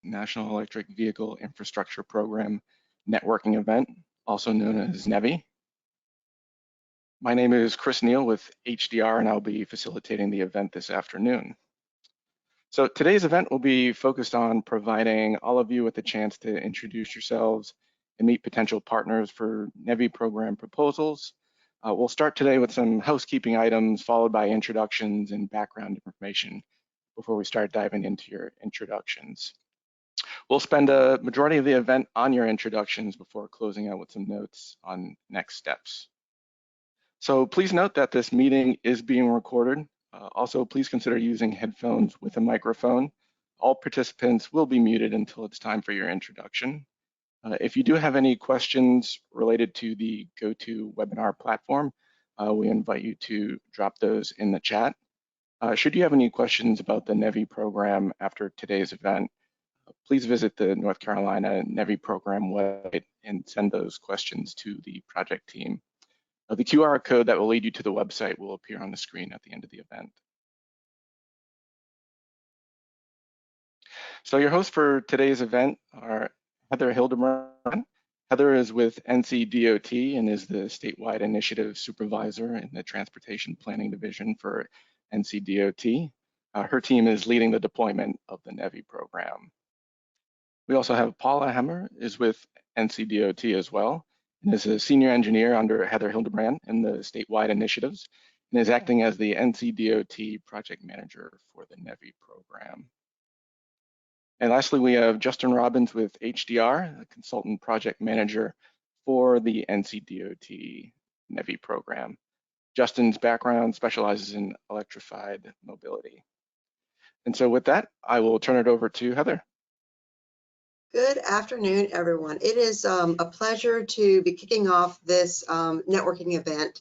National Electric Vehicle Infrastructure Program networking event, also known as NEVI. My name is Chris Neal with HDR, and I'll be facilitating the event this afternoon. So today's event will be focused on providing all of you with a chance to introduce yourselves and meet potential partners for NEVI program proposals. We'll start today with some housekeeping items, followed by introductions and background information before we start diving into your introductions. We'll spend a majority of the event on your introductions before closing out with some notes on next steps. So please note that this meeting is being recorded. Also, please consider using headphones with a microphone. All participants will be muted until it's time for your introduction. If you do have any questions related to the GoToWebinar platform, we invite you to drop those in the chat. Should you have any questions about the NEVI program after today's event, please visit the North Carolina NEVI program website and send those questions to the project team. The QR code that will lead you to the website will appear on the screen at the end of the event. So your hosts for today's event are Heather Hildebrand. Heather is with NCDOT and is the statewide initiative supervisor in the Transportation Planning Division for NCDOT. Her team is leading the deployment of the NEVI program. We also have Paula Hemmer is with NCDOT as well, and is a senior engineer under Heather Hildebrand in the statewide initiatives, and is acting as the NCDOT project manager for the NEVI program. And lastly, we have Justin Robbins with HDR, a consultant project manager for the NCDOT NEVI program. Justin's background specializes in electrified mobility. And so with that, I will turn it over to Heather. Good afternoon, everyone. It is a pleasure to be kicking off this networking event.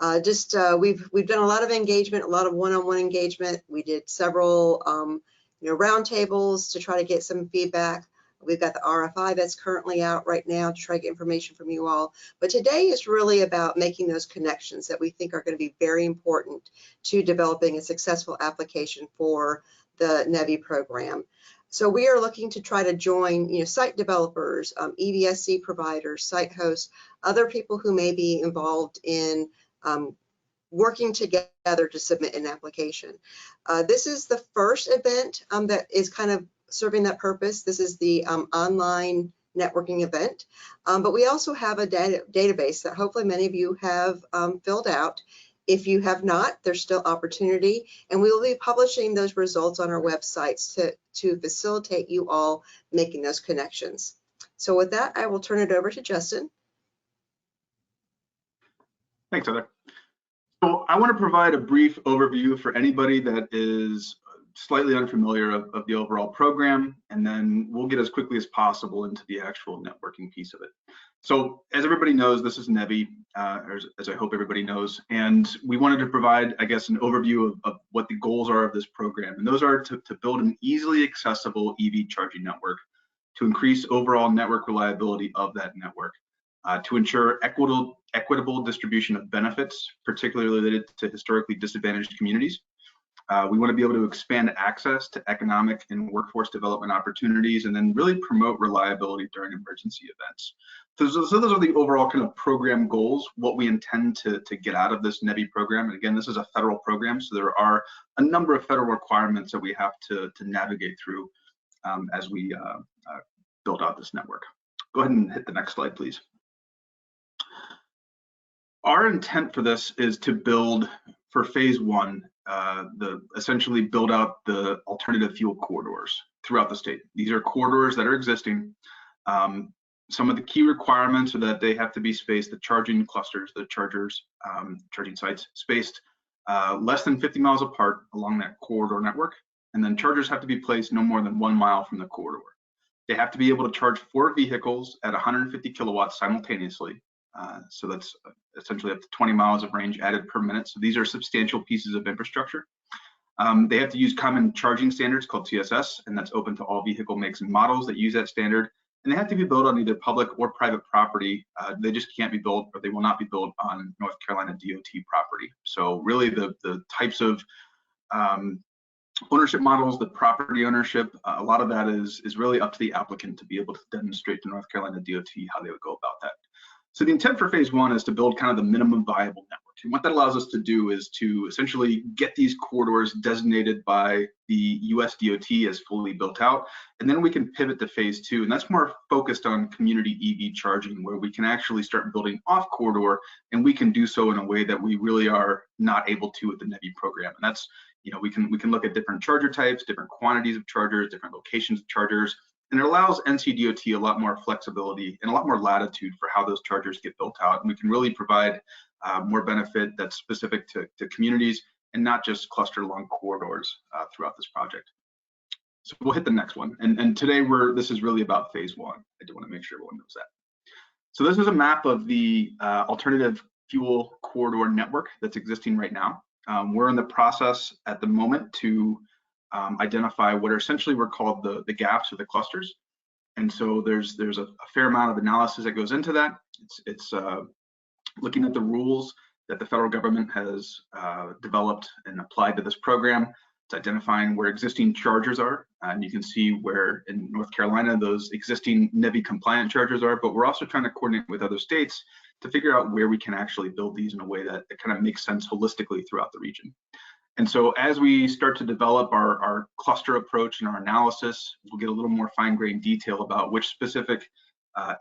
We've done a lot of engagement, a lot of one-on-one engagement. We did several roundtables to try to get some feedback. We've got the RFI that's currently out right now to try to get information from you all. But today is really about making those connections that we think are going to be very important to developing a successful application for the NEVI program. So we are looking to try to join, site developers, EVSC providers, site hosts, other people who may be involved in working together to submit an application. This is the first event that is kind of serving that purpose. This is the online networking event, but we also have a database that hopefully many of you have filled out. If you have not, there's still opportunity, and we will be publishing those results on our websites to facilitate you all making those connections. So with that, I will turn it over to Justin. Thanks, Heather. So I want to provide a brief overview for anybody that is slightly unfamiliar of the overall program, and then we'll get as quickly as possible into the actual networking piece of it. So as everybody knows, this is NEVI, as I hope everybody knows, and we wanted to provide, I guess, an overview of what the goals are of this program. And those are to build an easily accessible EV charging network, to increase overall network reliability of that network, to ensure equitable distribution of benefits, particularly related to historically disadvantaged communities. We want to be able to expand access to economic and workforce development opportunities, and then really promote reliability during emergency events. So those are the overall kind of program goals, what we intend to get out of this NEVI program. And again, this is a federal program, so there are a number of federal requirements that we have to navigate through as we build out this network. Go ahead and hit the next slide, please. Our intent for this is to build, for phase one, essentially build out the alternative fuel corridors throughout the state. These are corridors that are existing. Some of the key requirements are that they have to be spaced, the charging clusters, the chargers, charging sites, spaced less than 50 miles apart along that corridor network. And then chargers have to be placed no more than 1 mile from the corridor. They have to be able to charge 4 vehicles at 150 kilowatts simultaneously. So that's essentially up to 20 miles of range added per minute. So these are substantial pieces of infrastructure. They have to use common charging standards called TSS, and that's open to all vehicle makes and models that use that standard. And they have to be built on either public or private property. They just can't be built, or they will not be built on North Carolina DOT property. So really the types of ownership models, the property ownership, a lot of that is really up to the applicant to be able to demonstrate to North Carolina DOT how they would go about that. So the intent for phase one is to build kind of the minimum viable network. And what that allows us to do is to essentially get these corridors designated by the US DOT as fully built out. And then we can pivot to phase two. And that's more focused on community EV charging, where we can actually start building off corridor, and we can do so in a way that we really are not able to with the NEVI program. And that's, you know, we can look at different charger types, different quantities of chargers, different locations of chargers. And it allows NCDOT a lot more flexibility and a lot more latitude for how those chargers get built out. And we can really provide more benefit that's specific to communities and not just cluster along corridors throughout this project. So we'll hit the next one. And today this is really about phase one. I do want to make sure everyone knows that. So this is a map of the alternative fuel corridor network that's existing right now. We're in the process at the moment to identify what are essentially we're called the gaps or the clusters. And so there's a fair amount of analysis that goes into that. It's looking at the rules that the federal government has developed and applied to this program. It's identifying where existing chargers are. And you can see where in North Carolina those existing NEVI compliant chargers are, but we're also trying to coordinate with other states to figure out where we can actually build these in a way that kind of makes sense holistically throughout the region. And so as we start to develop our cluster approach and our analysis, we'll get a little more fine-grained detail about which specific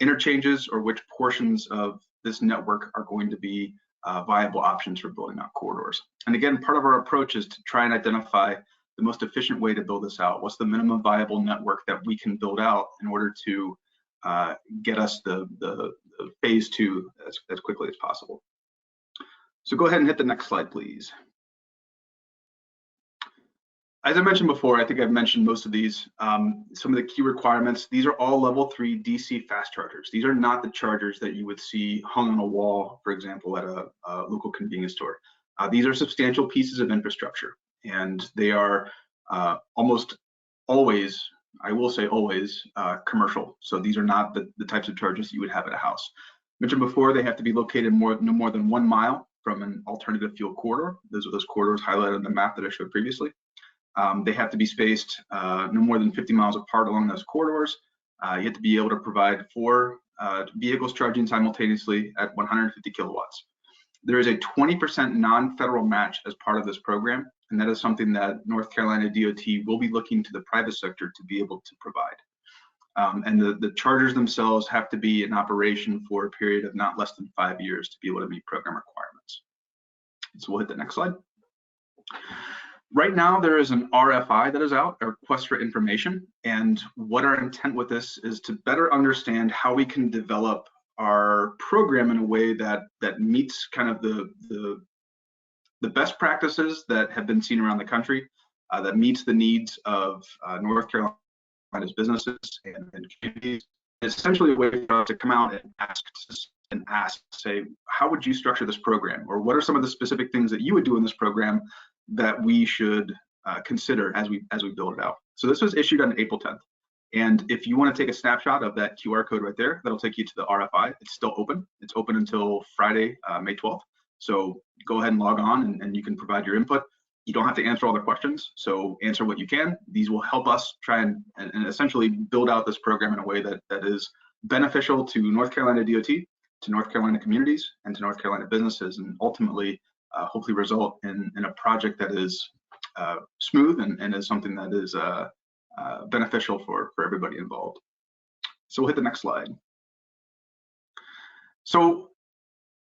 interchanges or which portions of this network are going to be viable options for building out corridors. And again, part of our approach is to try and identify the most efficient way to build this out. What's the minimum viable network that we can build out in order to get us the phase two as quickly as possible. So go ahead and hit the next slide, please. As I mentioned before, I think I've mentioned most of these. Some of the key requirements, these are all level 3 DC fast chargers. These are not the chargers that you would see hung on a wall, for example, at a local convenience store. These are substantial pieces of infrastructure, and they are almost always, I will say always, commercial. So these are not the types of chargers you would have at a house. Mentioned before, they have to be located no more than 1 mile from an alternative fuel corridor. Those are those corridors highlighted on the map that I showed previously. They have to be spaced no more than 50 miles apart along those corridors. You have to be able to provide 4 vehicles charging simultaneously at 150 kilowatts. There is a 20% non-federal match as part of this program, and that is something that North Carolina DOT will be looking to the private sector to be able to provide. And the chargers themselves have to be in operation for a period of not less than 5 years to be able to meet program requirements. So we'll hit the next slide. Right now, there is an RFI that is out, a request for information, and what our intent with this is to better understand how we can develop our program in a way that meets kind of the best practices that have been seen around the country, that meets the needs of North Carolina's businesses and communities. It's essentially a way for us to come out and ask, say, how would you structure this program, or what are some of the specific things that you would do in this program that we should consider as we build it out. So this was issued on April 10th. And if you want to take a snapshot of that QR code right there, that'll take you to the RFI. It's still open. It's open until Friday, May 12th. So go ahead and log on and you can provide your input. You don't have to answer all the questions, so answer what you can. These will help us try and essentially build out this program in a way that is beneficial to North Carolina DOT, to North Carolina communities, and to North Carolina businesses, and ultimately hopefully result in a project that is smooth and is something that is beneficial for everybody involved. So we'll hit the next slide. So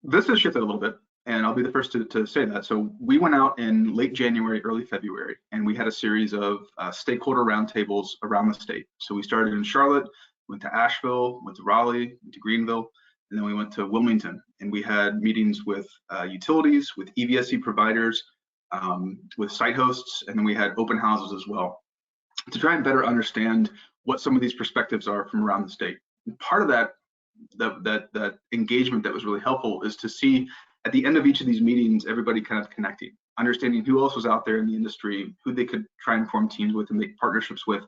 this has shifted a little bit, and I'll be the first to say that. So we went out in late January, early February, and we had a series of stakeholder roundtables around the state. So we started in Charlotte, went to Asheville, went to Raleigh, went to Greenville, and then we went to Wilmington, and we had meetings with utilities, with EVSE providers, with site hosts, and then we had open houses as well to try and better understand what some of these perspectives are from around the state. And part of that engagement that was really helpful is to see at the end of each of these meetings, everybody kind of connecting, understanding who else was out there in the industry, who they could try and form teams with and make partnerships with.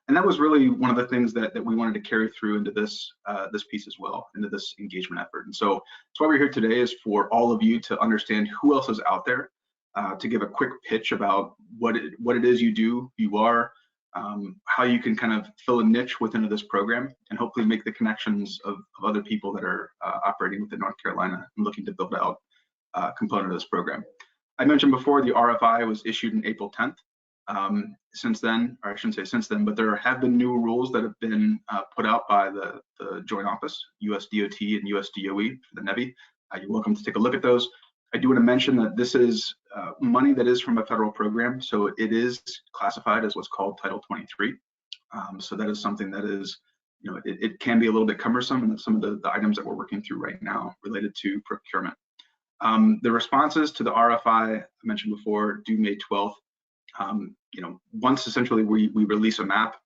And that was really one of the things that we wanted to carry through into this piece as well, into this engagement effort. And so that's why we're here today, is for all of you to understand who else is out there to give a quick pitch about what it is you are, how you can kind of fill a niche within this program, and hopefully make the connections of other people that are operating within North Carolina and looking to build out a component of this program. I mentioned before the RFI was issued in April 10th. Since then, or I shouldn't say since then, but there have been new rules that have been put out by the Joint Office, USDOT and USDOE for the NEVI. You're welcome to take a look at those. I do want to mention that this is money that is from a federal program, so it is classified as what's called Title 23. So that is something that is, it can be a little bit cumbersome, and that's some of the items that we're working through right now related to procurement. The responses to the RFI I mentioned before due May 12th. Once essentially we release a map,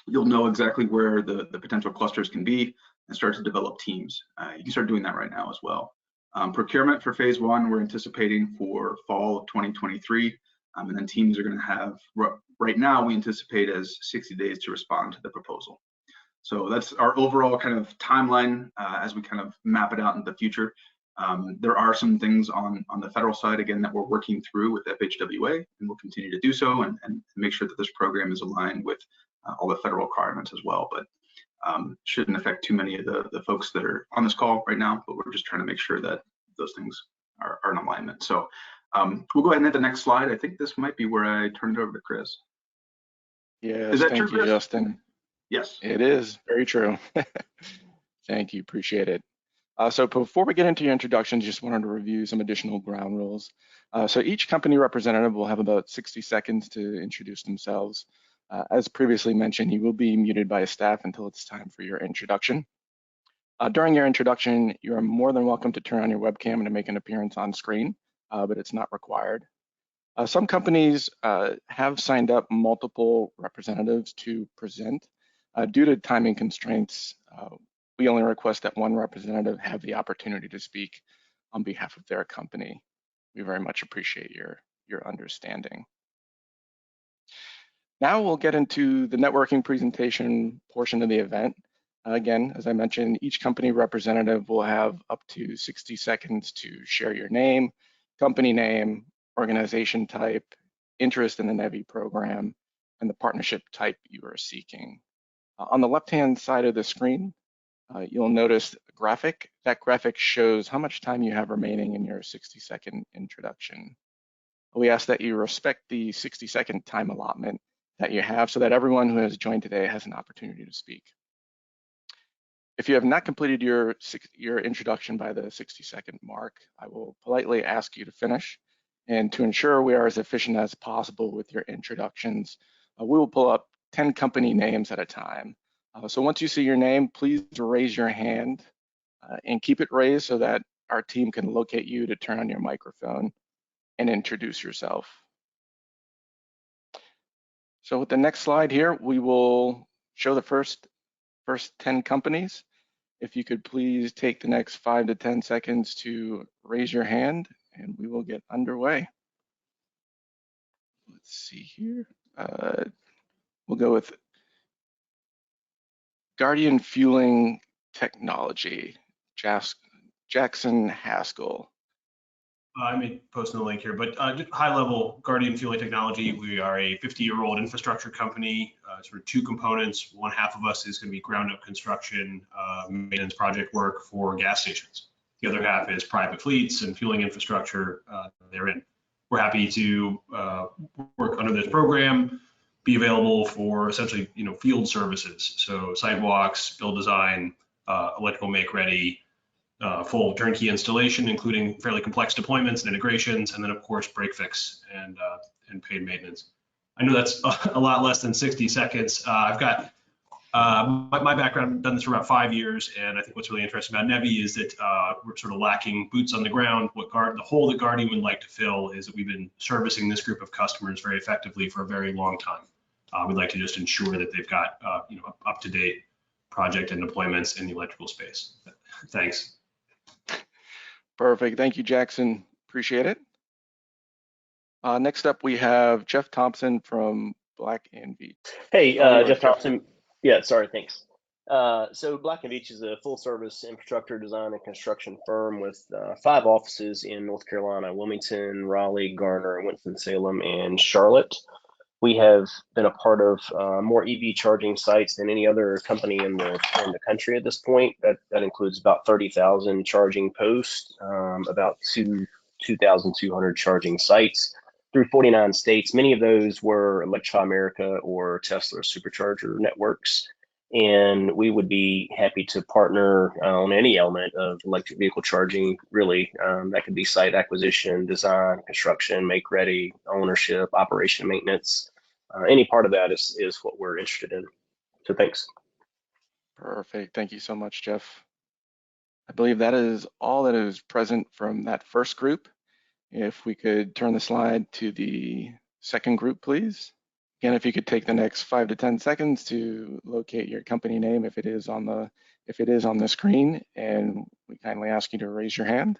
you'll know exactly where the potential clusters can be and start to develop teams. You can start doing that right now as well. Procurement for phase 1, we're anticipating for fall of 2023, and then teams are going to have, right now we anticipate as 60 days to respond to the proposal. So that's our overall kind of timeline as we kind of map it out in the future. There are some things on the federal side, again, that we're working through with FHWA, and we'll continue to do so and make sure that this program is aligned with all the federal requirements as well. But shouldn't affect too many of the folks that are on this call right now, but we're just trying to make sure that those things are in alignment. So we'll go ahead and hit the next slide. I think this might be where I turn it over to Chris. Yes, is that thank true, you, Chris? Justin. Yes. It is very true. Thank you, appreciate it. So before we get into your introductions, just wanted to review some additional ground rules. So each company representative will have about 60 seconds to introduce themselves. As previously mentioned, you will be muted by staff until it's time for your introduction. During your introduction, you are more than welcome to turn on your webcam and to make an appearance on screen, but it's not required. Some companies have signed up multiple representatives to present. Due to timing constraints, we only request that one representative have the opportunity to speak on behalf of their company. We very much appreciate your understanding. Now we'll get into the networking presentation portion of the event. Again, as I mentioned, each company representative will have up to 60 seconds to share your name, company name, organization type, interest in the NEVI program, and the partnership type you are seeking. On the left-hand side of the screen, you'll notice a graphic. That graphic shows how much time you have remaining in your 60-second introduction. We ask that you respect the 60-second time allotment that you have so that everyone who has joined today has an opportunity to speak. If you have not completed your introduction by the 60-second mark, I will politely ask you to finish. And to ensure we are as efficient as possible with your introductions, we will pull up 10 company names at a time. So once you see your name, please raise your hand and keep it raised so that our team can locate you to turn on your microphone and introduce yourself. So with the next slide here, we will show the first 10 companies. If you could please take the next 5 to 10 seconds to raise your hand and we will get underway. Let's see here. We'll go with Guardian Fueling Technology, Jackson Haskell. I may post in the link here, but high level, Guardian Fueling Technology, we are a 50-year-old infrastructure company, sort of two components. One half of us is going to be ground up construction, maintenance project work for gas stations. The other half is private fleets and fueling infrastructure therein. We're happy to work under this program, be available for essentially, field services. So sidewalks, build design, electrical make ready, full turnkey installation, including fairly complex deployments and integrations, and then of course break fix and paid maintenance. I know that's a lot less than 60 seconds. I've got my background, I've done this for about 5 years, and I think what's really interesting about NEVI is that we're sort of lacking boots on the ground. The hole that Guardian would like to fill is that we've been servicing this group of customers very effectively for a very long time. We'd like to just ensure that they've got up-to-date project and deployments in the electrical space. Thanks. Perfect, thank you, Jackson, appreciate it. Next up, we have Jeff Thompson from Black & Veatch. Hey, Jeff Thompson. Yeah, sorry, thanks. So Black & Veatch is a full-service infrastructure design and construction firm with 5 offices in North Carolina: Wilmington, Raleigh, Garner, Winston-Salem, and Charlotte. We have been a part of more EV charging sites than any other company in the country at this point. That includes about 30,000 charging posts, about 2,200 charging sites through 49 states. Many of those were Electrify America or Tesla supercharger networks. And we would be happy to partner on any element of electric vehicle charging, really. That could be site acquisition, design, construction, make ready, ownership, operation, maintenance. Any part of that is what we're interested in. So thanks. Perfect. Thank you so much, Jeff. I believe that is all that is present from that first group. If we could turn the slide to the second group, please. Again, if you could take the next 5 to 10 seconds to locate your company name if it is on the screen, and we kindly ask you to raise your hand.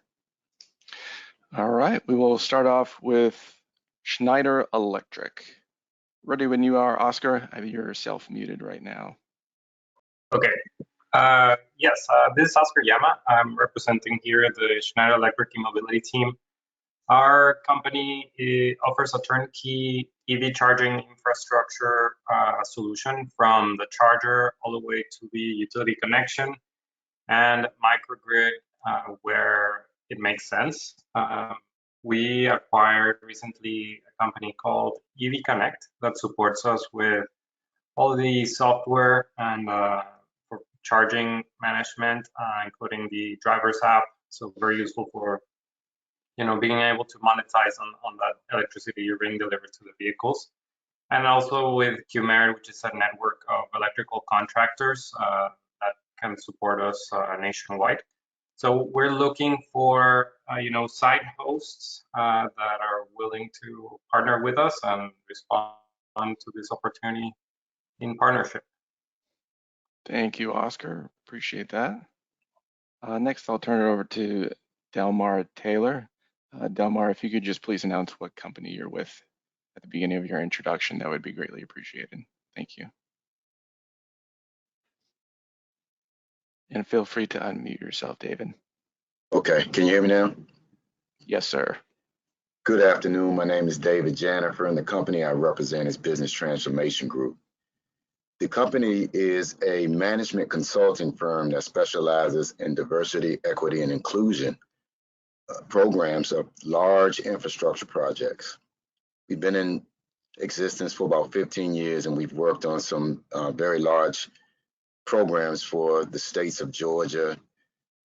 All right, we will start off with Schneider Electric. Ready when you are, Oscar. You're self-muted right now. Okay. Yes, this is Oscar Yama. I'm representing here the Schneider Electric e-mobility team. Our company offers a turnkey EV charging infrastructure solution, from the charger all the way to the utility connection and microgrid where it makes sense. We acquired recently a company called EV Connect that supports us with all the software and for charging management, including the driver's app. So very useful for being able to monetize on that electricity you're being delivered to the vehicles. And also with QMerit, which is a network of electrical contractors that can support us nationwide. So we're looking for site hosts that are willing to partner with us and respond to this opportunity in partnership. Thank you, Oscar. Appreciate that. Next, I'll turn it over to Delmar Taylor. Delmar, if you could just please announce what company you're with at the beginning of your introduction, that would be greatly appreciated. Thank you. And feel free to unmute yourself, David. Okay, can you hear me now? Yes, sir. Good afternoon. My name is David Jennifer, and the company I represent is Business Transformation Group. The company is a management consulting firm that specializes in diversity, equity, and inclusion programs of large infrastructure projects. We've been in existence for about 15 years, and we've worked on some very large programs for the states of Georgia,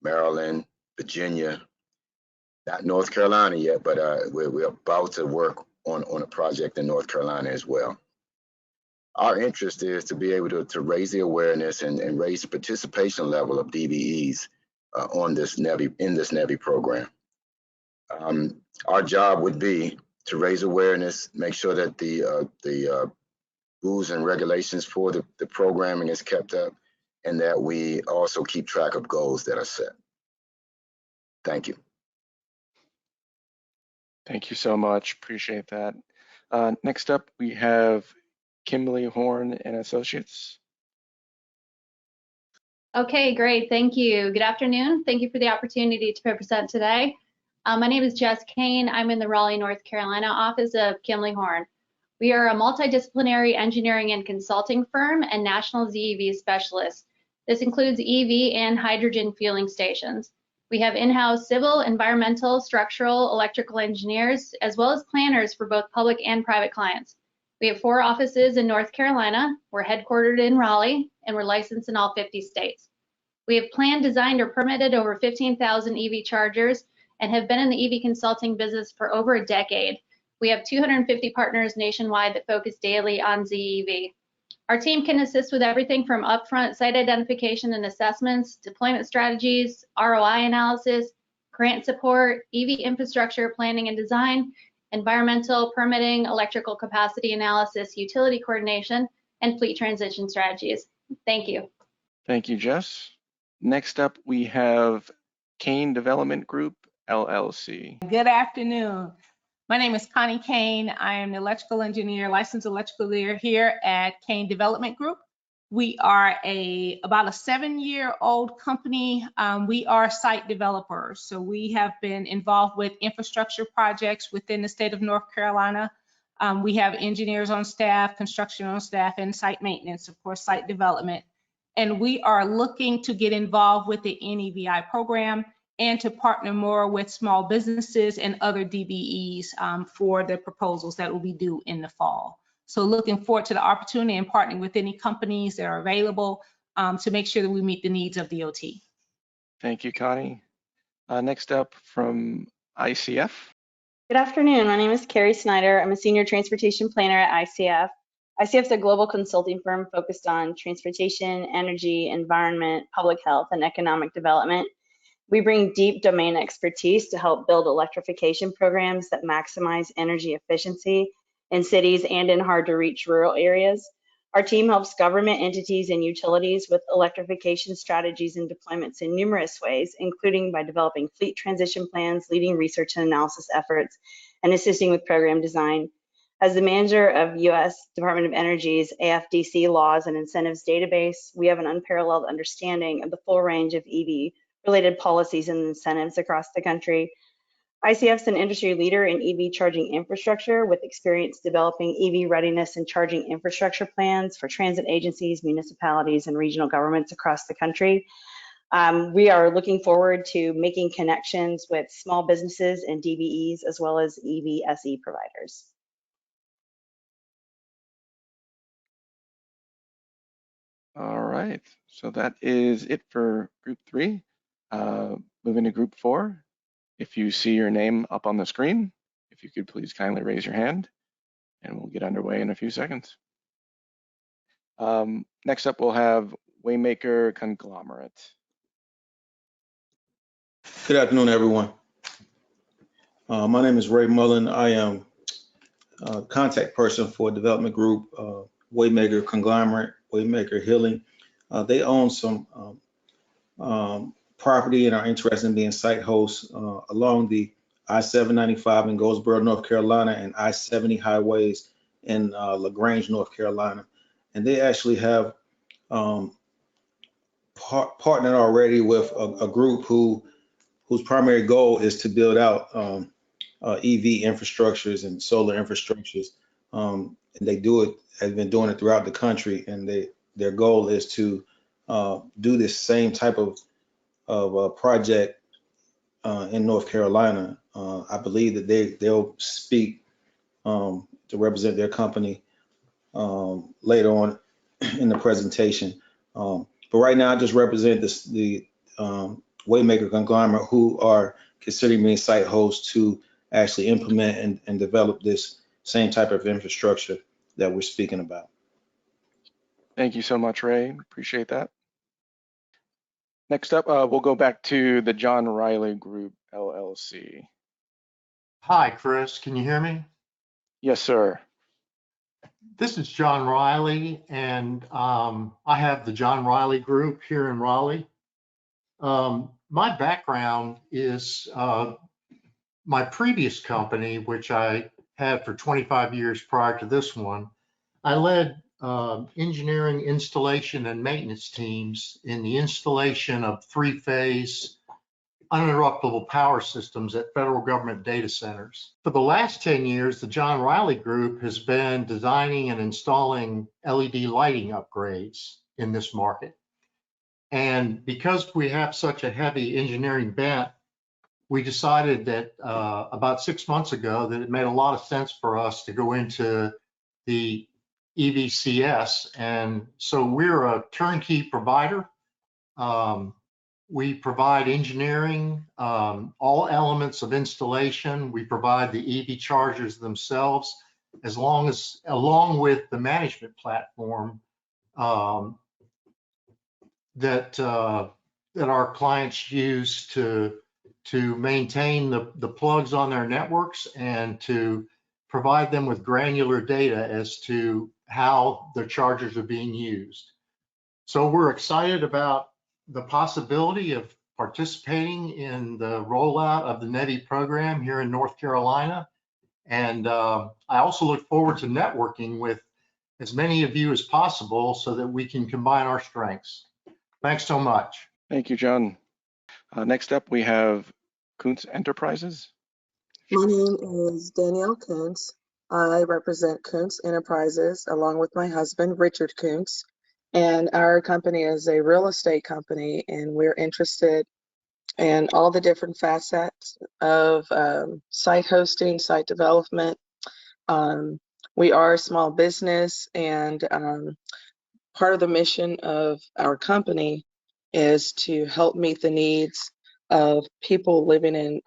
Maryland, Virginia, not North Carolina yet, but we're about to work on a project in North Carolina as well. Our interest is to be able to raise the awareness and raise the participation level of DVEs in this NEVI program. Our job would be to raise awareness, make sure that the rules and regulations for the programming is kept up, and that we also keep track of goals that are set. Thank you. Thank you so much. Appreciate that. Next up, we have Kimberly Horn and Associates. Okay, great. Thank you. Good afternoon. Thank you for the opportunity to present today. My name is Jess Kane. I'm in the Raleigh, North Carolina office of Kimberly Horn. We are a multidisciplinary engineering and consulting firm and national ZEV specialist. This includes EV and hydrogen fueling stations. We have in-house civil, environmental, structural, electrical engineers, as well as planners for both public and private clients. We have 4 offices in North Carolina. We're headquartered in Raleigh, and we're licensed in all 50 states. We have planned, designed, or permitted over 15,000 EV chargers and have been in the EV consulting business for over a decade. We have 250 partners nationwide that focus daily on ZEV. Our team can assist with everything from upfront site identification and assessments, deployment strategies, ROI analysis, grant support, EV infrastructure planning and design, environmental permitting, electrical capacity analysis, utility coordination, and fleet transition strategies. Thank you. Thank you, Jess. Next up, we have Kane Development Group, LLC. Good afternoon. My name is Connie Kane. I am an electrical engineer, licensed electrical engineer here at Kane Development Group. We are about a 7-year-old company. We are site developers. So we have been involved with infrastructure projects within the state of North Carolina. We have engineers on staff, construction on staff, and site maintenance, of course, site development. And we are looking to get involved with the NEVI program and to partner more with small businesses and other DBEs for the proposals that will be due in the fall. So looking forward to the opportunity and partnering with any companies that are available to make sure that we meet the needs of DOT. Thank you, Connie. Next up from ICF. Good afternoon. My name is Carrie Snyder. I'm a senior transportation planner at ICF. ICF is a global consulting firm focused on transportation, energy, environment, public health, and economic development. We bring deep domain expertise to help build electrification programs that maximize energy efficiency in cities and in hard-to-reach rural areas. Our team helps government entities and utilities with electrification strategies and deployments in numerous ways, including by developing fleet transition plans, leading research and analysis efforts, and assisting with program design. As the manager of U.S. Department of Energy's AFDC laws and incentives database, we have an unparalleled understanding of the full range of EV-related policies and incentives across the country. ICF is an industry leader in EV charging infrastructure with experience developing EV readiness and charging infrastructure plans for transit agencies, municipalities, and regional governments across the country. We are looking forward to making connections with small businesses and DBEs as well as EV SE providers. All right, so that is it for group 3. Moving to group 4. If you see your name up on the screen, if you could please kindly raise your hand and we'll get underway in a few seconds. Next up, we'll have Waymaker Conglomerate. Good afternoon, everyone. My name is Ray Mullen. I am a contact person for development group Waymaker Conglomerate, Waymaker Healing. They own some property and are interested in being site hosts along the I-795 in Goldsboro, North Carolina, and I-70 highways in LaGrange, North Carolina. And they actually have partnered already with a group whose primary goal is to build out EV infrastructures and solar infrastructures. And they have been doing it throughout the country. And their goal is to do this same type of project in North Carolina. I believe that they'll speak to represent their company later on in the presentation. But right now I just represent the Waymaker Conglomerate, who are considering being site hosts to actually implement and develop this same type of infrastructure that we're speaking about. Thank you so much, Ray. Appreciate that. Next up, we'll go back to the John Riley Group, LLC. Hi, Chris. Can you hear me? Yes, sir. This is John Riley, and I have the John Riley Group here in Raleigh. My background is my previous company, which I had for 25 years prior to this one. I led engineering, installation, and maintenance teams in the installation of 3-phase uninterruptible power systems at federal government data centers. For the last 10 years, the John Riley Group has been designing and installing LED lighting upgrades in this market. And because we have such a heavy engineering bent, we decided that about 6 months ago that it made a lot of sense for us to go into the EVCS. And so we're a turnkey provider. We provide engineering, all elements of installation. We provide the EV chargers themselves, along with the management platform that our clients use to maintain the plugs on their networks and to provide them with granular data as to how the chargers are being used. So we're excited about the possibility of participating in the rollout of the NEVI program here in North Carolina. And I also look forward to networking with as many of you as possible so that we can combine our strengths. Thanks so much. Thank you, John. Next up, we have Kuntz Enterprises. My name is Danielle Kuntz. I represent Kuntz Enterprises along with my husband, Richard Kuntz. And our company is a real estate company, and we're interested in all the different facets of site hosting, site development. We are a small business, and part of the mission of our company is to help meet the needs of people living in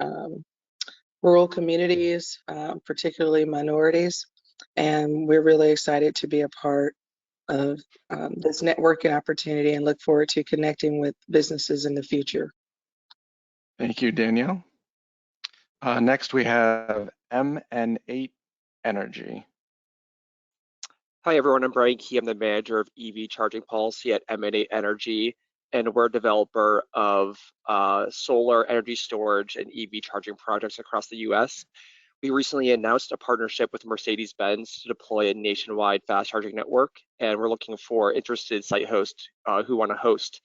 rural communities, particularly minorities. And we're really excited to be a part of this networking opportunity and look forward to connecting with businesses in the future. Thank you, Danielle. Next, we have MN8 Energy. Hi, everyone. I'm Brian Key. I'm the manager of EV charging policy at NCDOT Energy, and we're a developer of solar energy storage and EV charging projects across the U.S. We recently announced a partnership with Mercedes-Benz to deploy a nationwide fast charging network, and we're looking for interested site hosts who want to host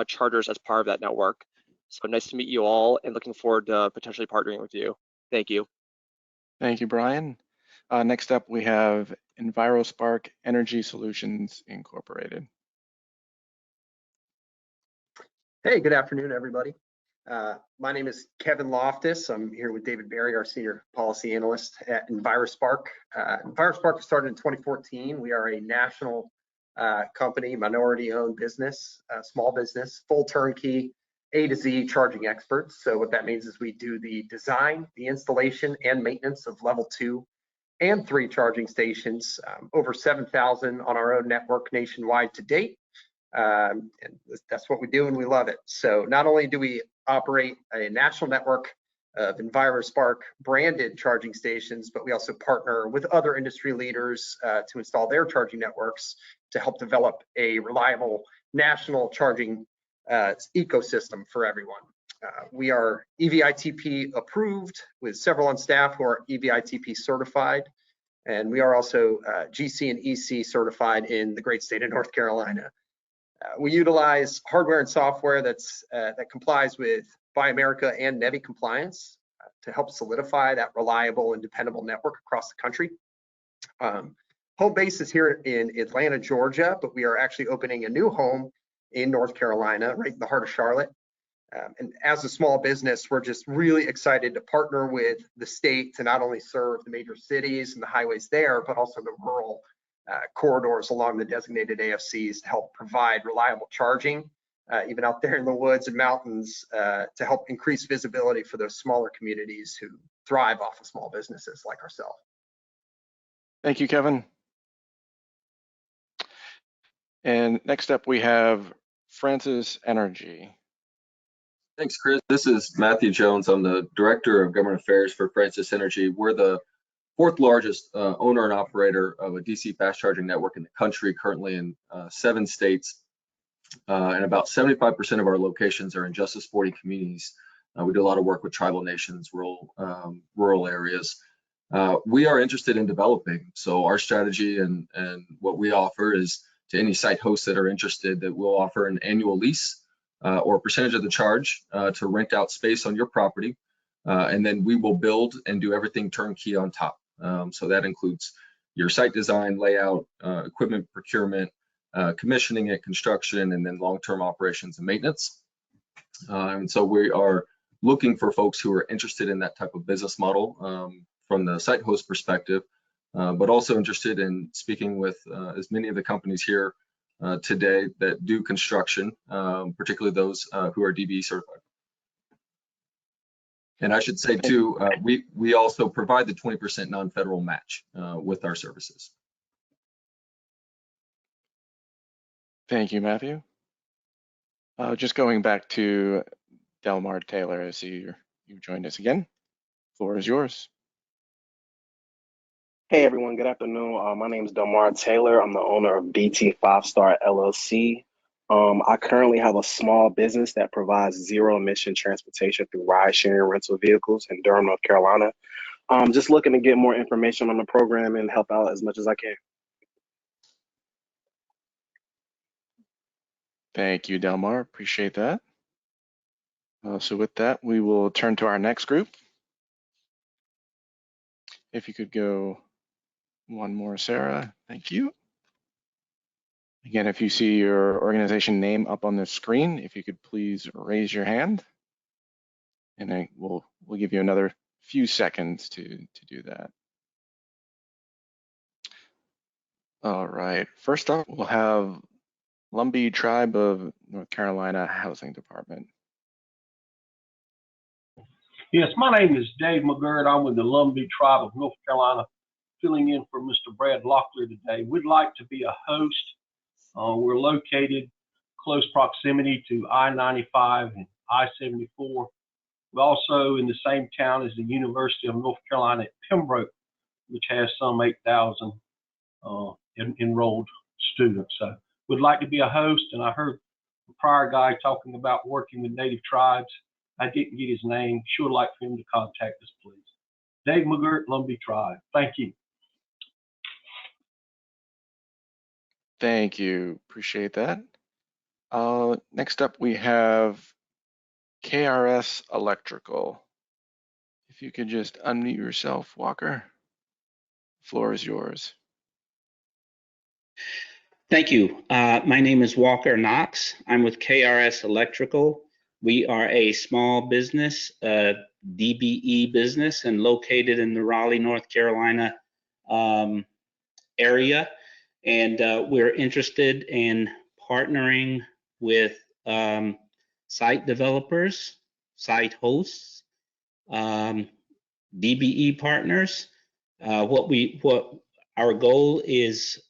chargers as part of that network. So nice to meet you all, and looking forward to potentially partnering with you. Thank you. Thank you, Brian. Next up, we have EnviroSpark Energy Solutions Incorporated. Hey, good afternoon, everybody. My name is Kevin Loftus. I'm here with David Berry, our senior policy analyst at EnviroSpark. EnviroSpark was started in 2014. We are a national company, minority-owned business, small business, full turnkey, A to Z charging experts. So what that means is we do the design, the installation, and maintenance of level 2 and 3 charging stations, over 7,000 on our own network nationwide to date. And that's what we do, and we love it. So not only do we operate a national network of EnviroSpark branded charging stations, but we also partner with other industry leaders to install their charging networks to help develop a reliable national charging ecosystem for everyone. We are EVITP approved with several on staff who are EVITP certified, and we are also GC and EC certified in the great state of North Carolina. We utilize hardware and software that complies with Buy America and NEVI compliance to help solidify that reliable and dependable network across the country. Home base is here in Atlanta, Georgia, but we are actually opening a new home in North Carolina, right in the heart of Charlotte. And as a small business, we're just really excited to partner with the state to not only serve the major cities and the highways there, but also the rural corridors along the designated AFCs to help provide reliable charging, even out there in the woods and mountains, to help increase visibility for those smaller communities who thrive off of small businesses like ourselves. Thank you, Kevin. And next up, we have Francis Energy. Thanks, Chris. This is Matthew Jones. I'm the Director of Government Affairs for Francis Energy. We're the 4th largest owner and operator of a DC fast charging network in the country, currently in 7 states. And about 75% of our locations are in Justice 40 communities. We do a lot of work with tribal nations, rural areas. We are interested in developing. So our strategy and what we offer is to any site hosts that are interested that we'll offer an annual lease or a percentage of the charge to rent out space on your property. And then we will build and do everything turnkey on top. So that includes your site design, layout, equipment procurement, commissioning it, construction, and then long-term operations and maintenance. And so we are looking for folks who are interested in that type of business model from the site host perspective, but also interested in speaking with as many of the companies here today that do construction, particularly those who are DBE certified. And I should say too, we also provide the 20% non-federal match with our services. Thank you, Matthew. Just going back to Delmar Taylor, I see you've joined us again. Floor is yours. Hey everyone, good afternoon. My name is Delmar Taylor. I'm the owner of BT 5-Star LLC. I currently have a small business that provides zero-emission transportation through ride-sharing rental vehicles in Durham, North Carolina. Just looking to get more information on the program and help out as much as I can. Thank you, Delmar. Appreciate that. So with that, we will turn to our next group. If you could go one more, Sarah. Thank you. Again, if you see your organization name up on the screen, if you could please raise your hand, and we'll give you another few seconds to do that. All right. First up, we'll have Lumbee Tribe of North Carolina Housing Department. Yes, my name is Dave McGirt. I'm with the Lumbee Tribe of North Carolina, filling in for Mr. Brad Locklear today. We'd like to be a host. We're located close proximity to I-95 and I-74. We're also in the same town as the University of North Carolina at Pembroke, which has some 8,000 enrolled students. So we'd like to be a host, and I heard the prior guy talking about working with native tribes. I didn't get his name. Sure like for him to contact us, please. Dave McGirt, Lumbee Tribe. Thank you. Thank you. Appreciate that. Next up, we have KRS Electrical. If you could just unmute yourself, Walker. Floor is yours. Thank you. My name is Walker Knox. I'm with KRS Electrical. We are a small business, DBE business, and located in the Raleigh, North Carolina area. And we're interested in partnering with site developers, site hosts, DBE partners. What our goal is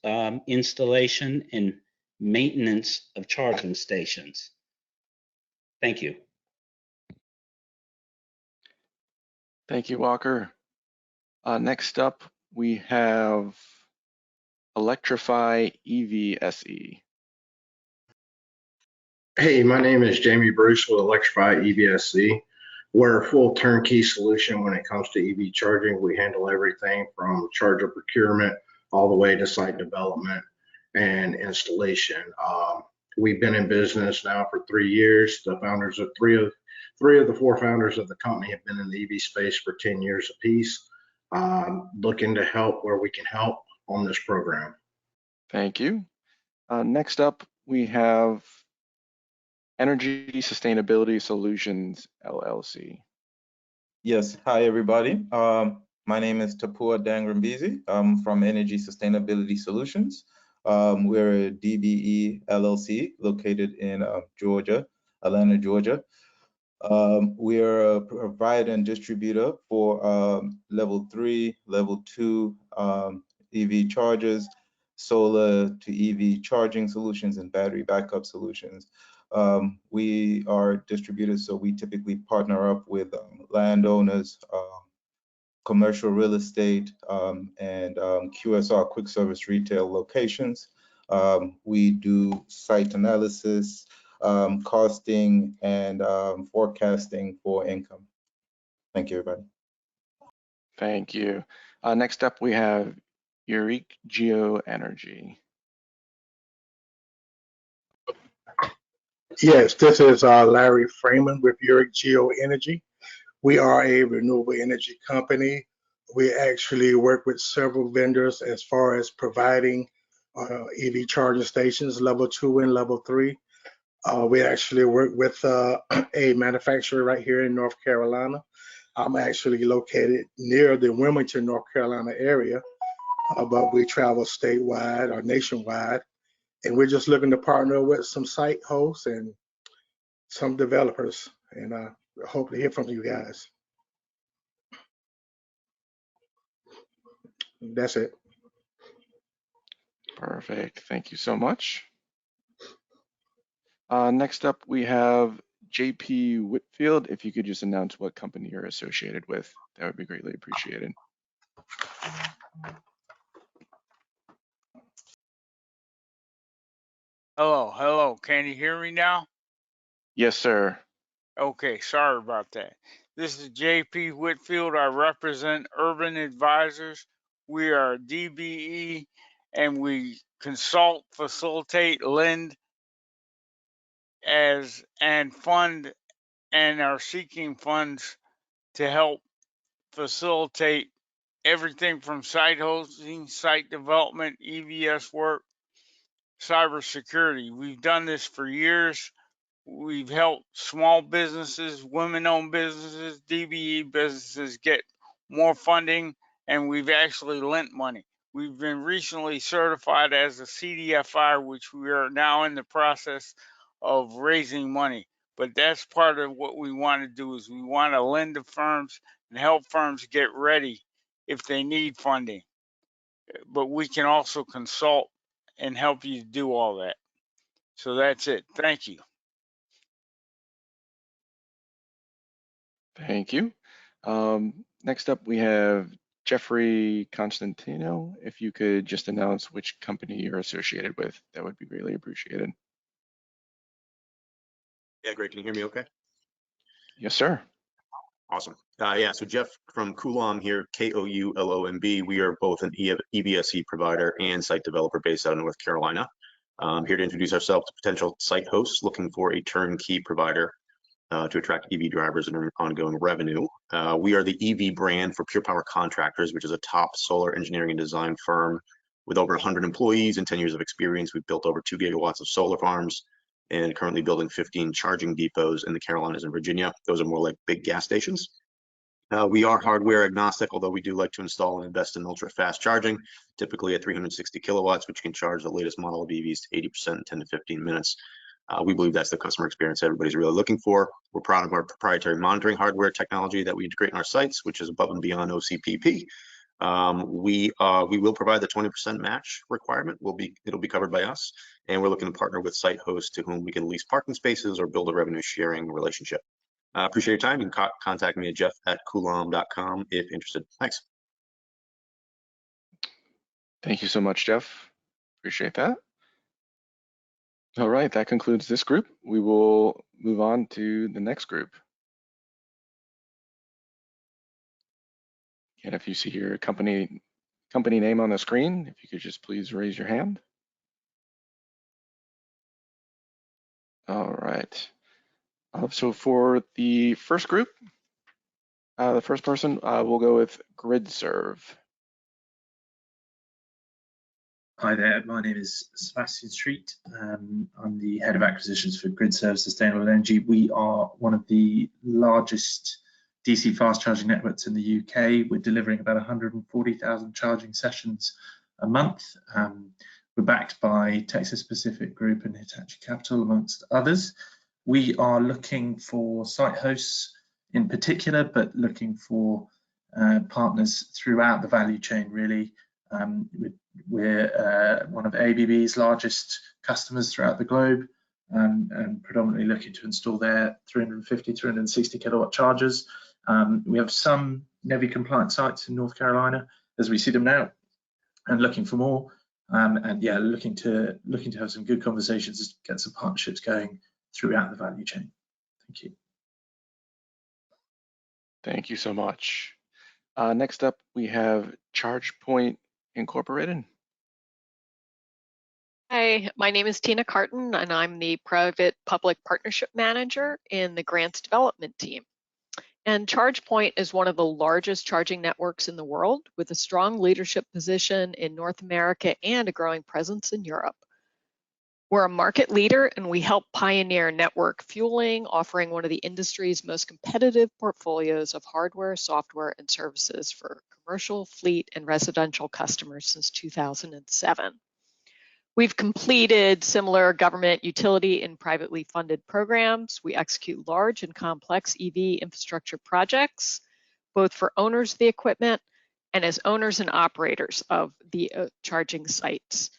installation and maintenance of charging stations. Thank you. Thank you, Walker. Next up, we have Electrify EVSE. Hey, my name is Jamie Bruce with Electrify EVSE. We're a full turnkey solution when it comes to EV charging. We handle everything from charger procurement all the way to site development and installation. We've been in business now for 3 years. The founders of three of the four founders of the company have been in the EV space for 10 years apiece. Looking to help where we can help on this program. Thank you. Next up, we have Energy Sustainability Solutions, LLC. Yes, hi everybody. My name is Tapua Dangrambizi. I'm from Energy Sustainability Solutions. We're a DBE LLC located in Georgia, Atlanta, Georgia. We are a provider and distributor for level 3, level 2 EV chargers, solar to EV charging solutions, and battery backup solutions. We are distributors, so we typically partner up with landowners, commercial real estate, and QSR, quick service retail locations. We do site analysis, costing, and forecasting for income. Thank you, everybody. Thank you. Next up, we have Urique Geoenergy. Yes, this is Larry Freeman with Urique Geoenergy. We are a renewable energy company. We actually work with several vendors as far as providing EV charging stations, level 2 and level 3. We actually work with a manufacturer right here in North Carolina. I'm actually located near the Wilmington, North Carolina area, but we travel statewide or nationwide. And we're just looking to partner with some site hosts and some developers, and hope to hear from you guys. That's it. Perfect. Thank you so much. Next up, we have JP Whitfield. If you could just announce what company you're associated with, that would be greatly appreciated. Hello. Can you hear me now? Yes, sir. Okay, sorry about that. This is JP Whitfield. I represent Urban Advisors. We are DBE, and we consult, facilitate, lend and fund and are seeking funds to help facilitate everything from site hosting, site development, EVS work, cybersecurity. We've done this for years. We've helped small businesses, women-owned businesses, DBE businesses get more funding, and we've actually lent money. We've been recently certified as a CDFI, which we are now in the process of raising money. But that's part of what we want to do is we want to lend to firms and help firms get ready if they need funding. But we can also consult and help you do all that. So that's it. Thank you. Thank you. Next up, we have Jeffrey Constantino. If you could just announce which company you're associated with, that would be greatly appreciated. Yeah, great. Can you hear me okay? Yes, sir. Awesome. Yeah, so Jeff from Coulomb here, Koulomb. We are both an EVSE provider and site developer based out of North Carolina. Here to introduce ourselves to potential site hosts looking for a turnkey provider to attract EV drivers and earn ongoing revenue. We are the EV brand for Pure Power Contractors, which is a top solar engineering and design firm with over 100 employees and 10 years of experience. We've built over 2 gigawatts of solar farms and currently building 15 charging depots in the Carolinas and Virginia. Those are more like big gas stations. We are hardware agnostic, although we do like to install and invest in ultra fast charging, typically at 360 kilowatts, which can charge the latest model of EVs to 80% in 10 to 15 minutes. We believe that's the customer experience everybody's really looking for. We're proud of our proprietary monitoring hardware technology that we integrate in our sites, which is above and beyond OCPP. We will provide the 20% match requirement. It'll be covered by us, and we're looking to partner with site hosts to whom we can lease parking spaces or build a revenue sharing relationship. Appreciate your time. You can contact me at jeff@coulomb.com if interested. Thanks. Thank you so much, Jeff. Appreciate that. All right, that concludes this group. We will move on to the next group. And if you see your company name on the screen, if you could just please raise your hand. All right. So for the first group, the first person, we'll go with GridServe. Hi there, my name is Sebastian Street. I'm the head of acquisitions for GridServe Sustainable Energy. We are one of the largest DC fast charging networks in the UK. We're delivering about 140,000 charging sessions a month. We're backed by Texas Pacific Group and Hitachi Capital, amongst others. We are looking for site hosts in particular, but looking for partners throughout the value chain, really. We're one of ABB's largest customers throughout the globe, and predominantly looking to install their 350, 360 kilowatt chargers. We have some NEVI compliant sites in North Carolina as we see them now, and looking for more. And yeah, looking to have some good conversations, get some partnerships going throughout the value chain. Thank you. Thank you so much. Next up, we have ChargePoint Incorporated. Hi, my name is Tina Carton, and I'm the Private Public Partnership Manager in the Grants Development team. And ChargePoint is one of the largest charging networks in the world, with a strong leadership position in North America and a growing presence in Europe. We're a market leader, and we help pioneer network fueling, offering one of the industry's most competitive portfolios of hardware, software, and services for commercial, fleet, and residential customers since 2007. We've completed similar government, utility, and privately funded programs. We execute large and complex EV infrastructure projects, both for owners of the equipment and as owners and operators of the charging sites.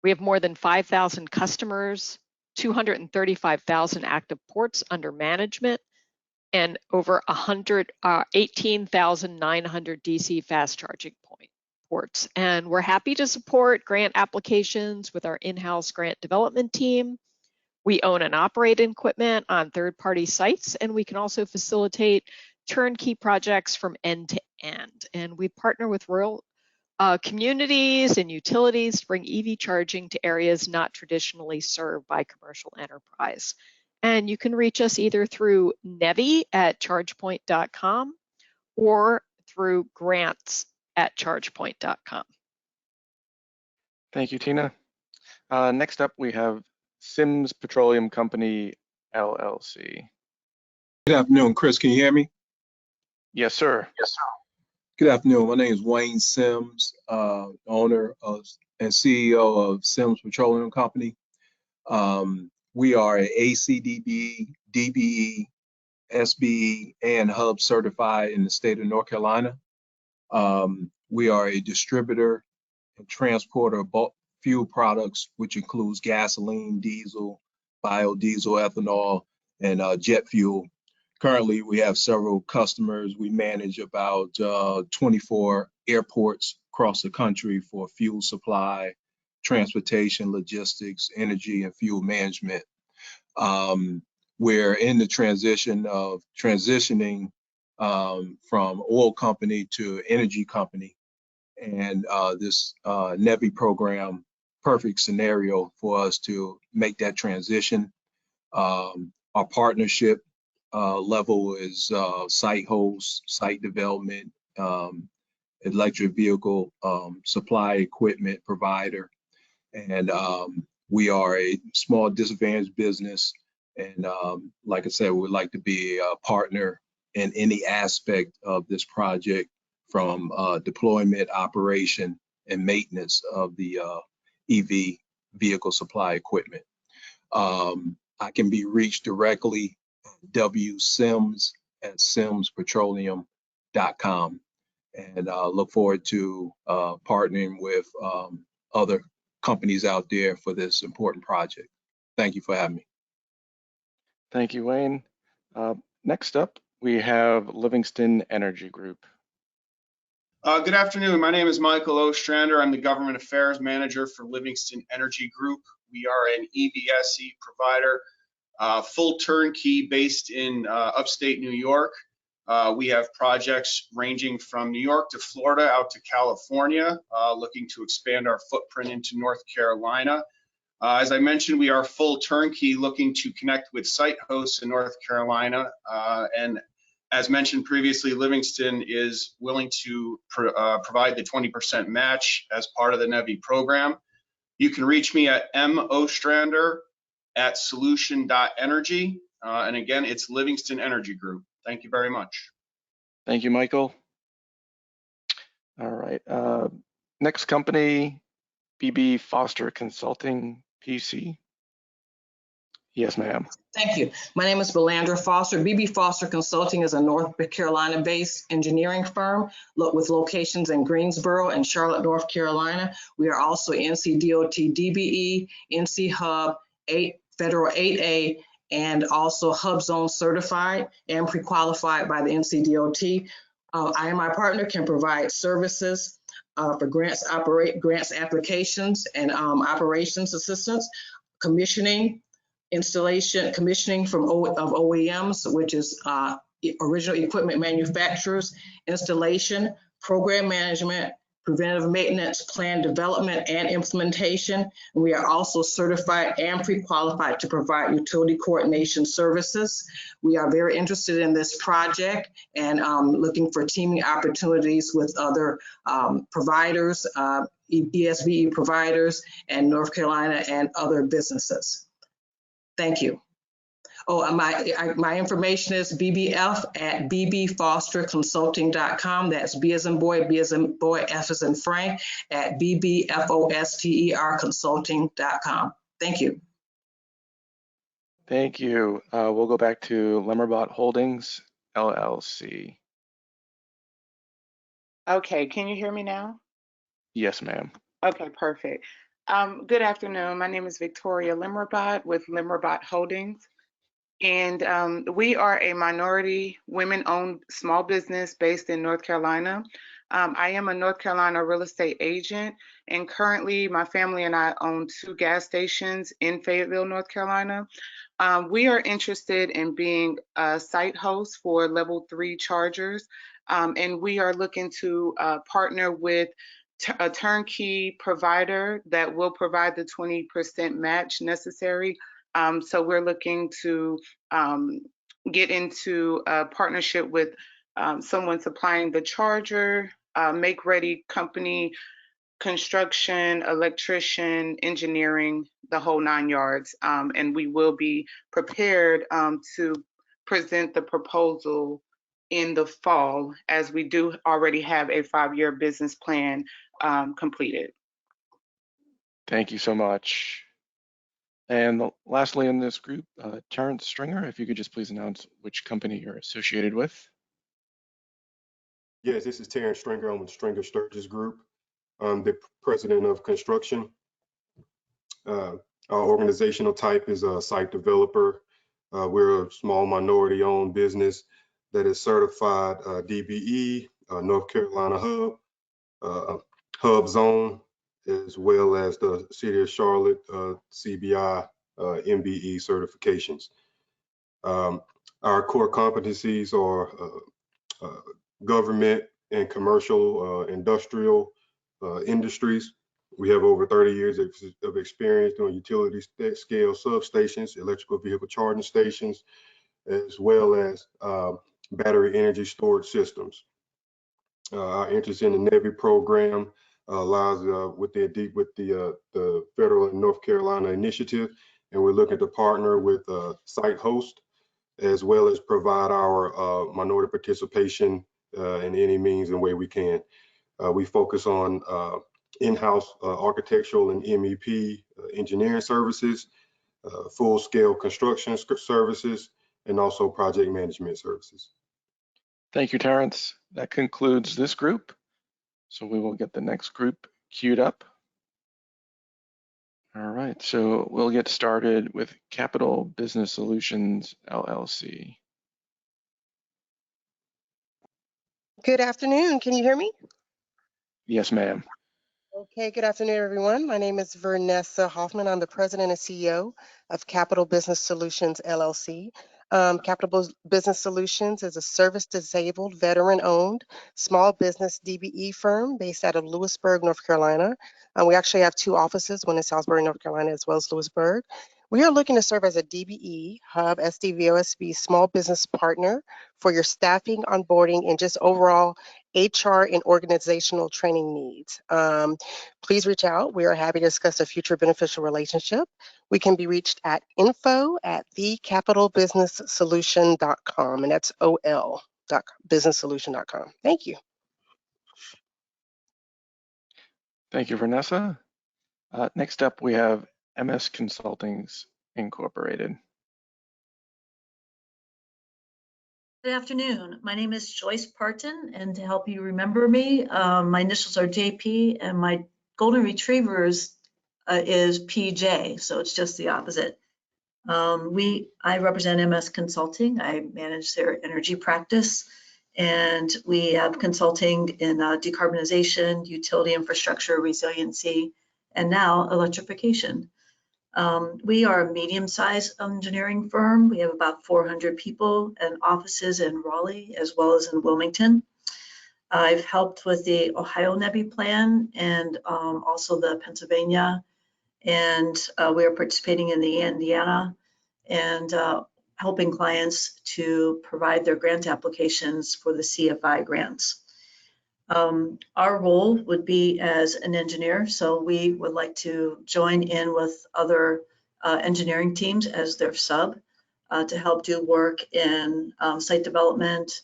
We have more than 5,000 customers, 235,000 active ports under management, and over 18,900 DC fast charging ports. And we're happy to support grant applications with our in-house grant development team. We own and operate equipment on third-party sites, and we can also facilitate turnkey projects from end to end. And we partner with rural communities and utilities to bring EV charging to areas not traditionally served by commercial enterprise. And you can reach us either through NEVI at chargepoint.com or through grants@chargepoint.com. Thank you, Tina. Next up, we have Sims Petroleum Company, LLC. Good afternoon, Chris. Can you hear me? Yes, sir. Yes, sir. Good afternoon. My name is Wayne Sims, owner of and CEO of Sims Petroleum Company. We are a ACDB, DBE, SBE, and Hub certified in the state of North Carolina. We are a distributor and transporter of bulk fuel products, which includes gasoline, diesel, biodiesel, ethanol, and jet fuel. Currently, we have several customers. We manage about 24 airports across the country for fuel supply, transportation, logistics, energy, and fuel management. We're in the transition of transitioning from oil company to energy company. And this NEVI program, perfect scenario for us to make that transition. Our partnership level is site host, site development, electric vehicle supply equipment provider. And we are a small disadvantaged business. And like I said, we would like to be a partner in any aspect of this project, from deployment, operation, and maintenance of the EV vehicle supply equipment. I can be reached directly wsims@simspetroleum.com, and look forward to partnering with other companies out there for this important project. Thank you for having me. Thank you, Wayne. Next up, we have Livingston Energy Group. Good afternoon. My name is Michael Ostrander. I'm the Government Affairs Manager for Livingston Energy Group. We are an EVSE provider, full turnkey based in upstate New York. We have projects ranging from New York to Florida out to California, looking to expand our footprint into North Carolina. As I mentioned, we are full turnkey, looking to connect with site hosts in North Carolina. And as mentioned previously, Livingston is willing to provide the 20% match as part of the NEVI program. You can reach me at mostrander@solution.energy. And again, it's Livingston Energy Group. Thank you very much. Thank you, Michael. All right. Next company, BB Foster Consulting, PC. Yes, ma'am. Thank you. My name is Belandra Foster. BB Foster Consulting is a North Carolina-based engineering firm with locations in Greensboro and Charlotte, North Carolina. We are also NCDOT DBE, NC Hub, Federal 8A, and also Hub Zone certified and pre-qualified by the NCDOT. I and my partner can provide services for grants applications and operations assistance, commissioning, installation, commissioning of OEMs, which is original equipment manufacturers, installation, program management, preventative maintenance, plan development, and implementation. We are also certified and pre-qualified to provide utility coordination services. We are very interested in this project and looking for teaming opportunities with other providers, ESBE providers, and North Carolina and other businesses. Thank you. Oh, my information is bbf@bbfosterconsulting.com. That's B as in boy, B as in boy, F as in Frank, at bbfosterconsulting.com. Thank you. Thank you. We'll go back to Lemmerbot Holdings, LLC. Okay, can you hear me now? Yes, ma'am. Okay, perfect. Good afternoon. My name is Victoria Lemmerbot with Lemmerbot Holdings. And we are a minority women-owned small business based in North Carolina. I am a North Carolina real estate agent, and currently my family and I own 2 gas stations in Fayetteville, North Carolina. We are interested in being a site host for level 3 chargers, and we are looking to partner with a turnkey provider that will provide the 20% match necessary So we're looking to get into a partnership with someone supplying the charger, make-ready company, construction, electrician, engineering, the whole 9 yards. And we will be prepared to present the proposal in the fall, as we do already have a 5-year business plan completed. Thank you so much. And lastly in this group, Terrence Stringer, if you could just please announce which company you're associated with. Yes, this is Terrence Stringer. I'm with Stringer Sturgis Group. I'm the president of construction. Our organizational type is a site developer. We're a small minority-owned business that is certified DBE, North Carolina Hub Zone, as well as the City of Charlotte CBI MBE certifications. Our core competencies are government and commercial industrial industries. We have over 30 years of experience doing utility scale substations, electrical vehicle charging stations, as well as battery energy storage systems. Our interest in the NEVI program allows with the federal and North Carolina initiative, and we're looking to partner with site host, as well as provide our minority participation in any means and way we can. We focus on in-house architectural and MEP engineering services, full-scale construction services, and also project management services. Thank you, Terrence. That concludes this group. So we will get the next group queued up. All right, so we'll get started with Capital Business Solutions, LLC. Good afternoon. Can you hear me? Yes, ma'am. Okay, good afternoon, everyone. My name is Vanessa Hoffman. I'm the president and CEO of Capital Business Solutions, LLC. Capital Business Solutions is a service-disabled, veteran-owned small business DBE firm based out of Lewisburg, North Carolina. We actually have 2 offices, one in Salisbury, North Carolina, as well as Lewisburg. We are looking to serve as a DBE, Hub, SDVOSB, small business partner for your staffing, onboarding, and just overall HR and organizational training needs. Please reach out. We are happy to discuss a future beneficial relationship. We can be reached at info@thecapitalbusinesssolution.com, and that's OL.businesssolution.com. Thank you. Thank you, Vanessa. Next up, we have MS Consultings Incorporated. Good afternoon. My name is Joyce Parton, and to help you remember me, my initials are JP, and my golden retriever is PJ, so it's just the opposite. I represent MS Consulting. I manage their energy practice, and we have consulting in decarbonization, utility infrastructure, resiliency, and now electrification. We are a medium-sized engineering firm. We have about 400 people and offices in Raleigh as well as in Wilmington. I've helped with the Ohio NEVI plan and also the Pennsylvania, and we are participating in the Indiana and helping clients to provide their grant applications for the CFI grants. Our role would be as an engineer, so we would like to join in with other engineering teams as their sub to help do work in site development,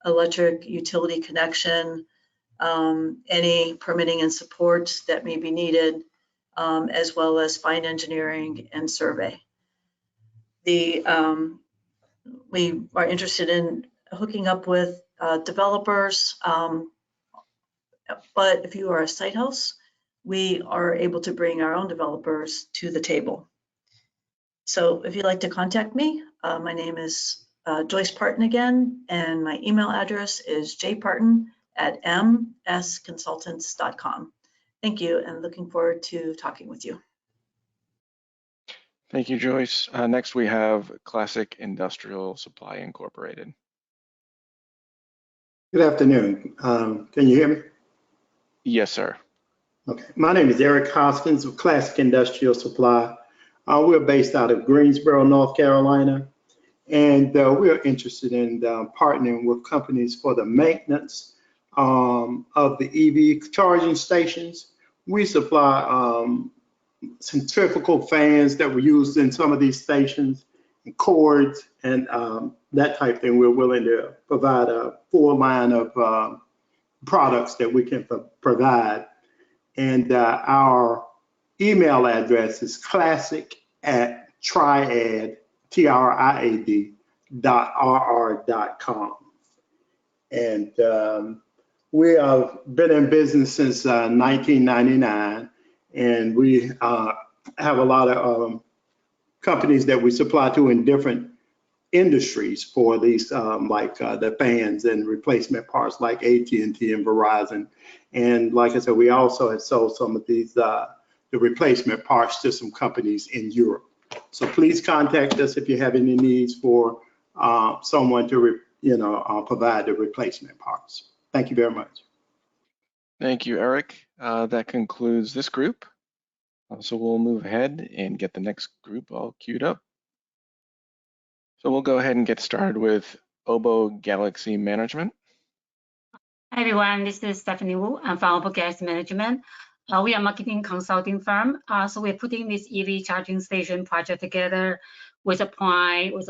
electric utility connection, any permitting and support that may be needed, as well as fine engineering and survey. We are interested in hooking up with developers, but if you are a site house, we are able to bring our own developers to the table. So if you'd like to contact me, my name is Joyce Parton again, and my email address is jparton@msconsultants.com. Thank you, and looking forward to talking with you. Thank you, Joyce. Next, we have Classic Industrial Supply Incorporated. Good afternoon. Can you hear me? Yes, sir. Okay. My name is Eric Hoskins of Classic Industrial Supply. We're based out of Greensboro, North Carolina, and we're interested in partnering with companies for the maintenance of the EV charging stations. We supply centrifugal fans that were used in some of these stations, and cords, and that type of thing. We're willing to provide a full line of products that we can provide. And our email address is classic@triad, TRIAD.RR.com. And we have been in business since 1999, and we have a lot of companies that we supply to in different industries for these, like the fans and replacement parts, like AT&T and Verizon. And like I said, we also have sold some of these the replacement parts to some companies in Europe. So please contact us if you have any needs for someone to provide the replacement parts. Thank you very much. Thank you, Eric. That concludes this group. So we'll move ahead and get the next group all queued up. So we'll go ahead and get started with Obo Galaxy Management. Hi everyone, this is Stephanie Wu. I'm from Obo Galaxy Management. We are a marketing consulting firm. So we're putting this EV charging station project together with a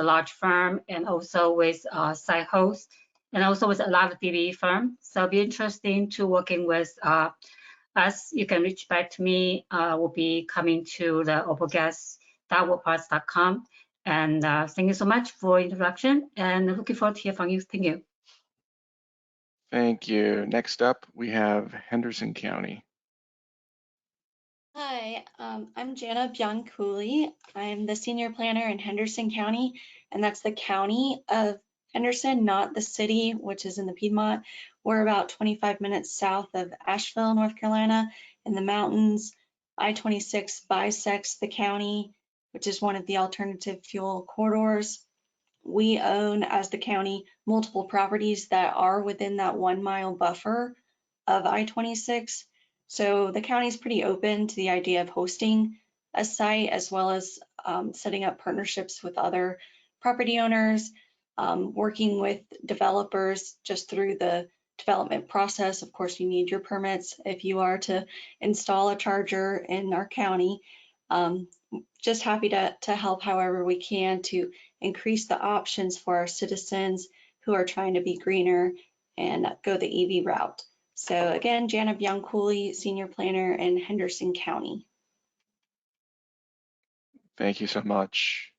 large firm, and also with site hosts, and also with a lot of DBE firms. So it'll be interesting to working with us. You can reach back to me. We'll be coming to the obogas.wordpress.com. And thank you so much for the introduction, and looking forward to hear from you. Thank you. Thank you. Next up, we have Henderson County. Hi, I'm Jana Bianculli. I'm the senior planner in Henderson County, and that's the county of Henderson, not the city, which is in the Piedmont. We're about 25 minutes south of Asheville, North Carolina, in the mountains. I-26 bisects the county, which is one of the alternative fuel corridors. We own, as the county, multiple properties that are within that 1 mile buffer of I-26. So the county is pretty open to the idea of hosting a site, as well as setting up partnerships with other property owners, working with developers just through the development process. Of course, you need your permits if you are to install a charger in our county. Just happy to help however we can to increase the options for our citizens who are trying to be greener and go the EV route. So again, Jana Bianculli, Senior Planner in Henderson County. Thank you so much.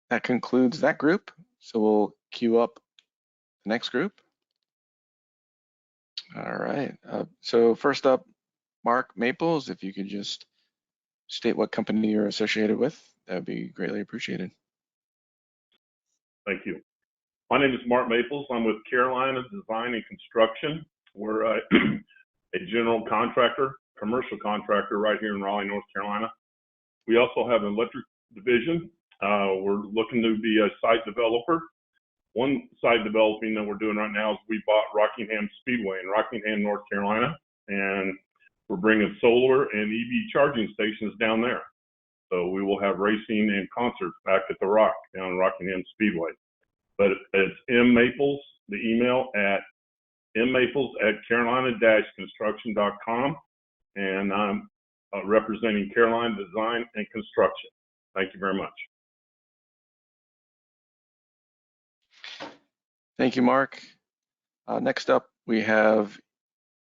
That concludes that group. So we'll queue up the next group. All right. So first up, Mark Maples, if you could just state what company you're associated with, that would be greatly appreciated. Thank you. My name is Mark Maples. I'm with Carolina Design and Construction. We're a general contractor, commercial contractor right here in Raleigh, North Carolina. We also have an electric division. We're looking to be a site developer. One site developing that we're doing right now is we bought Rockingham Speedway in Rockingham, North Carolina, and we're bringing solar and EV charging stations down there. So we will have racing and concerts back at the Rock down in Rockingham Speedway. But it's M Maples, the email at mmaples@carolina-construction.com, and I'm representing Carolina Design and Construction. Thank you very much. Thank you, Mark. Next up, we have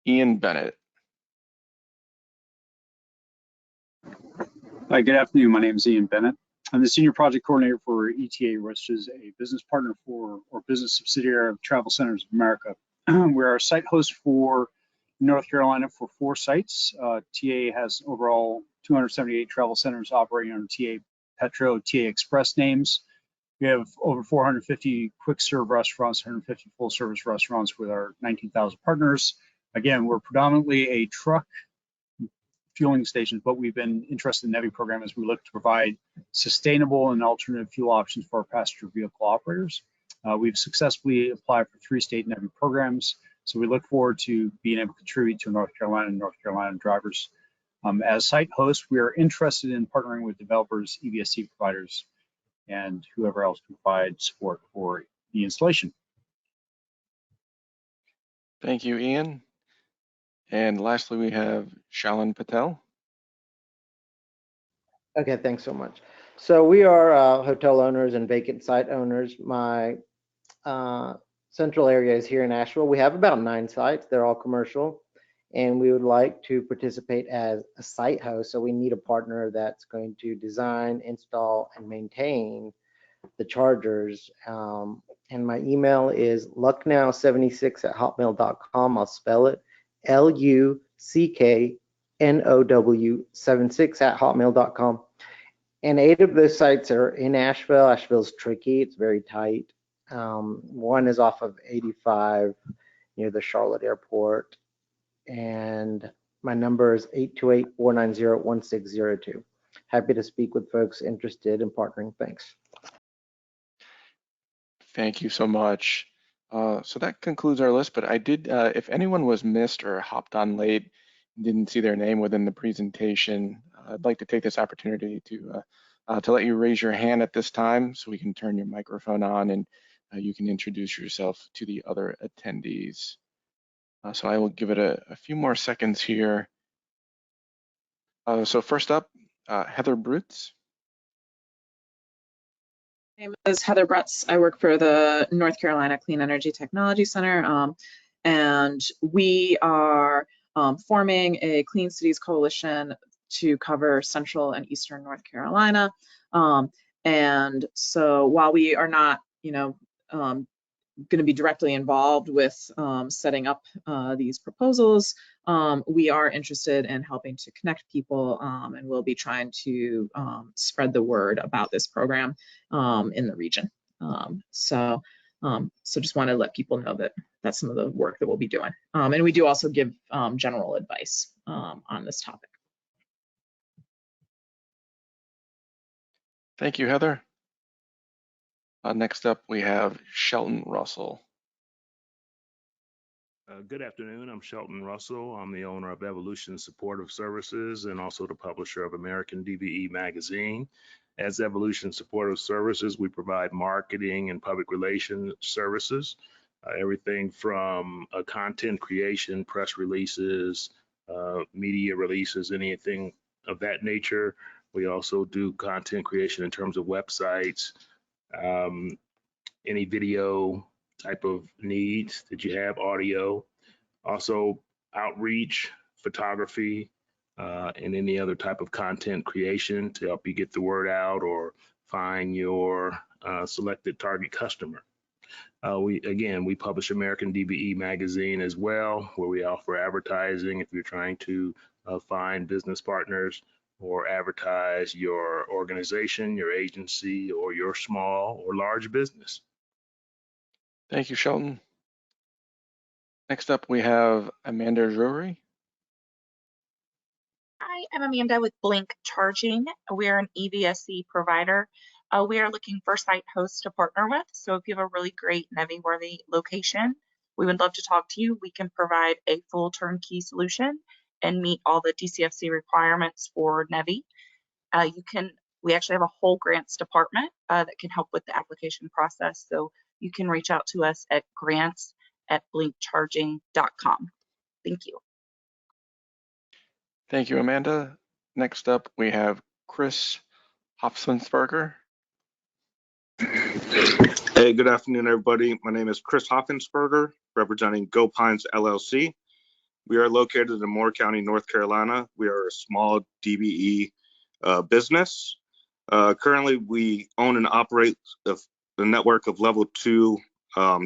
Ian Bennett. Hi, good afternoon. My name is Ian Bennett. I'm the Senior Project Coordinator for ETA, which is a business partner for, or business subsidiary of Travel Centers of America. We're our site host for North Carolina for 4 sites. TA has overall 278 travel centers operating under TA Petro, TA Express names. We have over 450 quick serve restaurants, 150 full service restaurants with our 19,000 partners. Again, we're predominantly a truck fueling stations, but we've been interested in the NEVI program as we look to provide sustainable and alternative fuel options for our passenger vehicle operators. We've successfully applied for 3 state NEVI programs, so we look forward to being able to contribute to North Carolina and North Carolina drivers As site host, we are interested in partnering with developers, EVSE providers, and whoever else can provide support for the installation. Thank you, Ian. And lastly, we have Shalan Patel. Okay, thanks so much. So we are hotel owners and vacant site owners. My central area is here in Asheville. We have about 9 sites. They're all commercial, and we would like to participate as a site host. So we need a partner that's going to design, install, and maintain the chargers. And my email is lucknow76@hotmail.com. I'll spell it LUCKNOW76@hotmail.com. And 8 of those sites are in Asheville. Asheville's tricky. It's very tight. One is off of 85 near the Charlotte airport. And my number is 828-490-1602. Happy to speak with folks interested in partnering. Thanks. Thank you so much. So that concludes our list, but I did, if anyone was missed or hopped on late, didn't see their name within the presentation, I'd like to take this opportunity to let you raise your hand at this time so we can turn your microphone on and you can introduce yourself to the other attendees. So I will give it a few more seconds here. So first up, Heather Brutz. My name is Heather Brutz. I work for the North Carolina Clean Energy Technology Center, and we are forming a Clean Cities Coalition to cover Central and Eastern North Carolina. And so while we are not, going to be directly involved with setting up these proposals, we are interested in helping to connect people, and we'll be trying to spread the word about this program in the region. So just want to let people know that that's some of the work that we'll be doing. And we do also give general advice on this topic. Thank you, Heather. Next up, we have Shelton Russell. Good afternoon. I'm Shelton Russell. I'm the owner of Evolution Supportive Services and also the publisher of American DBE Magazine. As Evolution Supportive Services, we provide marketing and public relations services, everything from content creation, press releases, media releases, anything of that nature. We also do content creation in terms of websites, any video type of needs that you have, audio, also outreach, photography, and any other type of content creation to help you get the word out or find your selected target customer. We publish American DBE Magazine as well, where we offer advertising if you're trying to find business partners or advertise your organization, your agency, or your small or large business. Thank you, Shelton. Next up, we have Amanda Drury. Hi, I'm Amanda with Blink Charging. We're an EVSE provider. We are looking for site hosts to partner with. So if you have a really great NEVI-worthy location, we would love to talk to you. We can provide a full turnkey solution and meet all the DCFC requirements for NEVI. We actually have a whole grants department that can help with the application process. So you can reach out to us at grants@blinkcharging.com. Thank you. Thank you, Amanda. Next up, we have Chris Hoffensberger. Hey, good afternoon, everybody. My name is Chris Hoffensberger, representing Go Pines LLC. We are located in Moore County, North Carolina. We are a small DBE business. Currently, we own and operate the network of level 2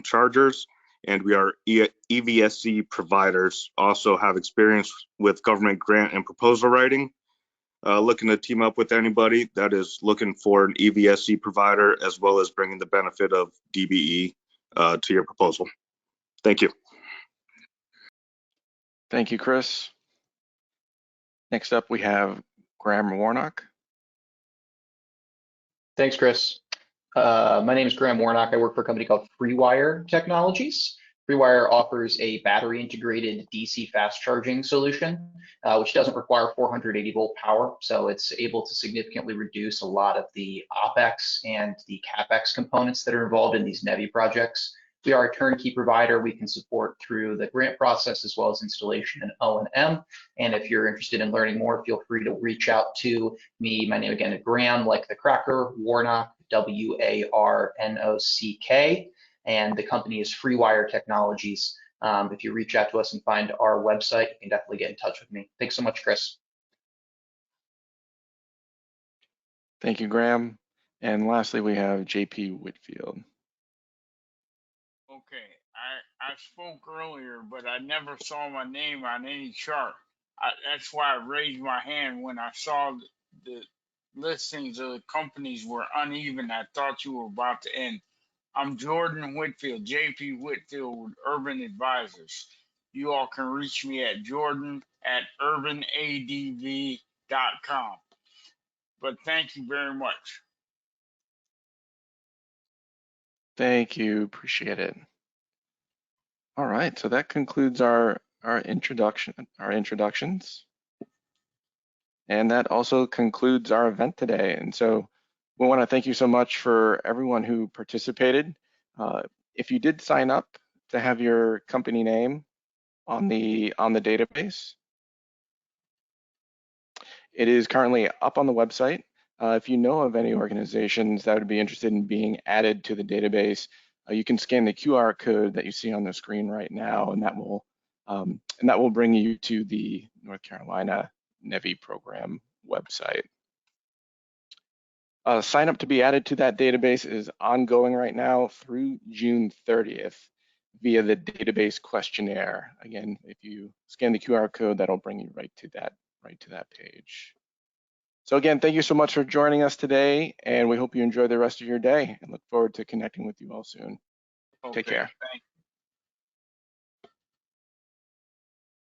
chargers, and we are EVSE providers. Also have experience with government grant and proposal writing. Looking to team up with anybody that is looking for an EVSE provider, as well as bringing the benefit of DBE to your proposal. Thank you. Thank you, Chris. Next up, we have Graham Warnock. Thanks, Chris. My name is Graham Warnock. I work for a company called FreeWire Technologies. FreeWire offers a battery integrated DC fast charging solution, which doesn't require 480 volt power. So it's able to significantly reduce a lot of the OpEx and the CapEx components that are involved in these NEVI projects. We are a turnkey provider. We can support through the grant process as well as installation and O&M. And if you're interested in learning more, feel free to reach out to me. My name again is Graham, like the cracker, Warnock, W-A-R-N-O-C-K. And the company is FreeWire Technologies. If you reach out to us and find our website, you can definitely get in touch with me. Thanks so much, Chris. Thank you, Graham. And lastly, we have JP Whitfield. Okay, I spoke earlier, but I never saw my name on any chart. That's why I raised my hand when I saw the listings of the companies were uneven. I thought you were about to end. I'm Jordan Whitfield, JP Whitfield with Urban Advisors. You all can reach me at jordan@urbanadv.com. But thank you very much. Thank you, appreciate it. All right, so that concludes our introductions. And that also concludes our event today. And so we want to thank you so much for everyone who participated. If you did sign up to have your company name on the database, it is currently up on the website. If you know of any organizations that would be interested in being added to the database, you can scan the QR code that you see on the screen right now, and that will bring you to the North Carolina NEVI program website. Sign up to be added to that database is ongoing right now through June 30th via the database questionnaire. Again, if you scan the QR code, that'll bring you right to that page. So again, thank you so much for joining us today, and we hope you enjoy the rest of your day and look forward to connecting with you all soon. Okay, Take care. thank you.